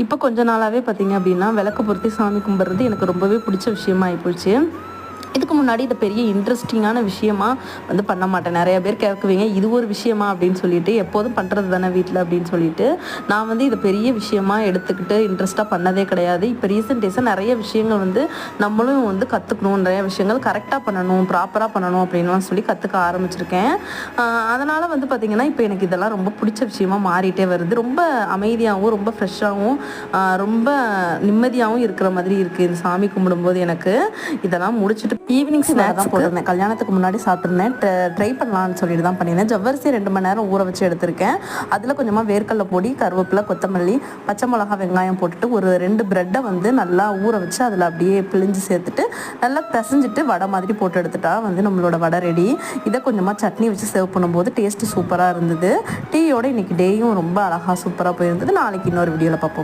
இப்போ கொஞ்ச நாளாகவே பார்த்திங்க அப்படின்னா விளக்கு பொருத்தி சாமி கும்பிட்றது எனக்கு ரொம்பவே பிடிச்ச விஷயமா ஆகிப்போச்சு. இதுக்கு முன்னாடி இதை பெரிய இன்ட்ரெஸ்டிங்கான விஷயமா பண்ண மாட்டேன். நிறைய பேர் கேட்குவீங்க, இது ஒரு விஷயமா அப்படின்னு சொல்லிட்டு, எப்போதும் பண்ணுறது தானே வீட்டில் அப்படின்னு சொல்லிட்டு நான் இதை பெரிய விஷயமா எடுத்துக்கிட்டு இன்ட்ரெஸ்ட்டாக பண்ணதே கிடையாது. இப்போ ரீசெண்ட் டேஸாக நிறைய விஷயங்கள் நம்மளும் கற்றுக்கணும், நிறைய விஷயங்கள் கரெக்டாக பண்ணணும், ப்ராப்பராக பண்ணணும் அப்படின்னு சொல்லி கற்றுக்க ஆரம்பிச்சிருக்கேன். அதனால் பார்த்திங்கன்னா இப்போ எனக்கு இதெல்லாம் ரொம்ப பிடிச்ச விஷயமா மாறிட்டே வருது. ரொம்ப அமைதியாகவும் ரொம்ப ஃப்ரெஷ்ஷாகவும் ரொம்ப நிம்மதியாகவும் இருக்கிற மாதிரி இருக்குது இந்த சாமி கும்பிடும்போது. எனக்கு இதெல்லாம் முடிச்சுட்டு ஈவினிங் ஸ்நாக்ஸ் தான் போட்டிருந்தேன். கல்யாணத்துக்கு முன்னாடி சாப்பிட்ருந்தேன். ட்ரை பண்ணலான்னு சொல்லிட்டு தான் பண்ணியிருந்தேன். ஜவ்வரிசி 2 மணி நேரம் ஊற வச்சு எடுத்திருக்கேன். அதில் கொஞ்சமாக வேர்க்கடலை பொடி, கருவேப்பிலை, கொத்தமல்லி, பச்சை மிளகா, வெங்காயம் போட்டுட்டு ஒரு 2 ப்ரெட்டை நல்லா ஊற வச்சு அதில் அப்படியே பிழிஞ்சு சேர்த்துட்டு நல்லா பிசைஞ்சிட்டு வடை மாதிரி போட்டு எடுத்துட்டா நம்மளோட வடை ரெடி. இதை கொஞ்சமாக சட்னி வச்சு சர்வ் பண்ணும்போது டேஸ்ட்டு சூப்பராக இருந்தது. டீயோட இன்றைக்கி டேயும் ரொம்ப அழகாக சூப்பராக போயிருந்தது. நாளைக்கு இன்னொரு வீடியோவில் பார்ப்போம்.